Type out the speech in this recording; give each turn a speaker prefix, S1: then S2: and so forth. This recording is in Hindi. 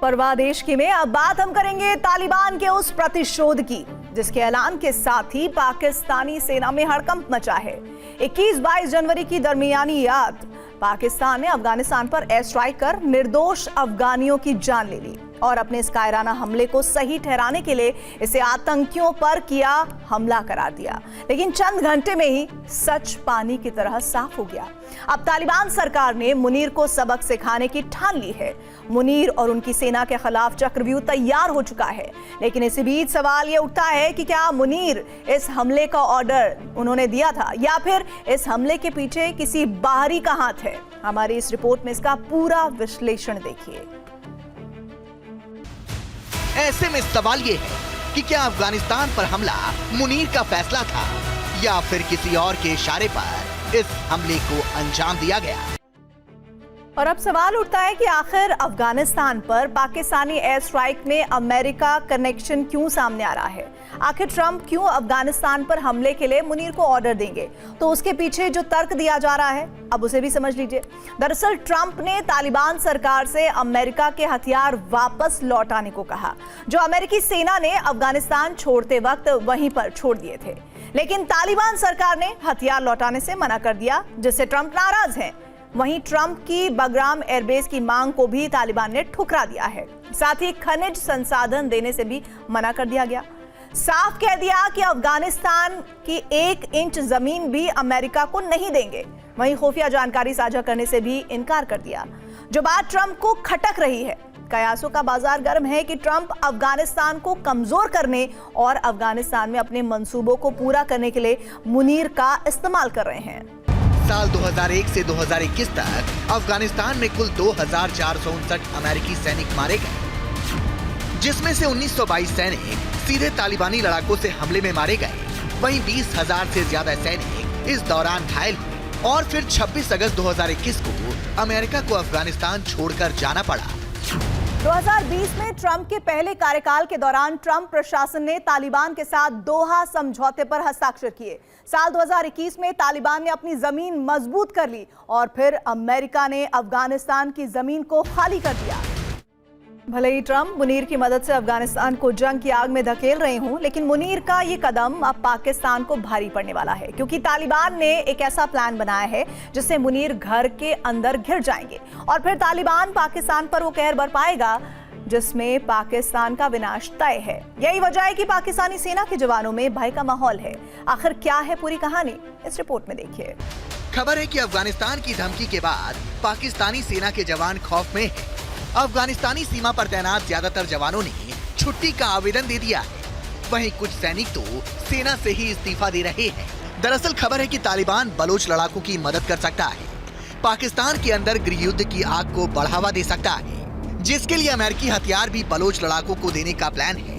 S1: परवाह देश की में अब बात हम करेंगे तालिबान के उस प्रतिशोध की जिसके ऐलान के साथ ही पाकिस्तानी सेना में हड़कंप मचा है। 21-22 जनवरी की दरमियानी याद पाकिस्तान ने अफगानिस्तान पर एयर स्ट्राइक कर निर्दोष अफगानियों की जान ले ली और अपने इस कायराना हमले को सही ठहराने के लिए इसे आतंकियों पर किया हमला करार दिया। लेकिन चंद घंटे में ही सच पानी की तरह साफ हो गया। अब तालिबान सरकार ने मुनीर को सबक सिखाने की ठान ली है। मुनीर और उनकी सेना के खिलाफ चक्रव्यूह तैयार हो चुका है। लेकिन इसी बीच सवाल यह उठता है कि क्या मुनीर इस हमले का ऑर्डर उन्होंने दिया था या फिर इस हमले के पीछे किसी बाहरी का हाथ है। हमारी इस रिपोर्ट में इसका पूरा विश्लेषण देखिए।
S2: ऐसे में सवाल ये है कि क्या अफगानिस्तान पर हमला मुनीर का फैसला था या फिर किसी और के इशारे पर इस हमले को अंजाम दिया गया।
S1: और अब सवाल उठता है कि आखिर अफगानिस्तान पर पाकिस्तानी एयर स्ट्राइक में अमेरिका कनेक्शन क्यों सामने आ रहा है। आखिर ट्रंप क्यों अफगानिस्तान पर हमले के लिए मुनीर को ऑर्डर देंगे, तो उसके पीछे जो तर्क दिया जा रहा है अब उसे भी समझ लीजिए। दरअसल ट्रंप ने तालिबान सरकार से अमेरिका के हथियार वापस लौटाने को कहा जो अमेरिकी सेना ने अफगानिस्तान छोड़ते वक्त वहीं पर छोड़ दिए थे। लेकिन तालिबान सरकार ने हथियार लौटाने से मना कर दिया जिससे ट्रंप नाराज हैं। वहीं ट्रंप की बगराम एयरबेस की मांग को भी तालिबान ने ठुकरा दिया है। साथ ही खनिज संसाधन देने से भी मना कर दिया गया। साफ कह दिया कि अफगानिस्तान की 1 इंच जमीन भी अमेरिका को नहीं देंगे। वहीं खुफिया जानकारी साझा करने से भी इनकार कर दिया। जो बात ट्रंप को खटक रही है, कयासों का बाजार गर्म है कि ट्रंप अफगानिस्तान को कमजोर करने और अफगानिस्तान में अपने मंसूबों को पूरा करने के लिए मुनीर का इस्तेमाल कर रहे हैं।
S2: साल 2001 से 2021 तक अफगानिस्तान में कुल 2459 अमेरिकी सैनिक मारे गए, जिसमें से 1922 सैनिक सीधे तालिबानी लड़ाकों से हमले में मारे गए। वहीं 20,000 से ज्यादा सैनिक इस दौरान घायल हुए और फिर 26 अगस्त 2021 को अमेरिका को अफगानिस्तान छोड़कर जाना पड़ा।
S1: 2020 में ट्रंप के पहले कार्यकाल के दौरान ट्रंप प्रशासन ने तालिबान के साथ दोहा समझौते पर हस्ताक्षर किए। साल 2021 में तालिबान ने अपनी जमीन मजबूत कर ली और फिर अमेरिका ने अफगानिस्तान की जमीन को खाली कर दिया। भले ही ट्रंप मुनीर की मदद से अफगानिस्तान को जंग की आग में धकेल रहे हों, लेकिन मुनीर का ये कदम अब पाकिस्तान को भारी पड़ने वाला है क्योंकि तालिबान ने एक ऐसा प्लान बनाया है जिससे मुनीर घर के अंदर घिर जाएंगे और फिर तालिबान पाकिस्तान पर वो कहर बरपाएगा जिसमें पाकिस्तान का विनाश तय है। यही वजह है कि पाकिस्तानी सेना के जवानों में भय का माहौल है। आखिर क्या है पूरी कहानी, इस रिपोर्ट में देखिए।
S2: खबर है कि अफगानिस्तान की धमकी के बाद पाकिस्तानी सेना के जवान खौफ में हैं। अफगानिस्तानी सीमा पर तैनात ज्यादातर जवानों ने छुट्टी का आवेदन दे दिया है। वहीं कुछ सैनिक तो सेना से ही इस्तीफा दे रहे हैं। दरअसल खबर है कि तालिबान बलोच लड़ाकों की मदद कर सकता है, पाकिस्तान के अंदर गृह युद्ध की आग को बढ़ावा दे सकता है, जिसके लिए अमेरिकी हथियार भी बलोच लड़ाकों को देने का प्लान है।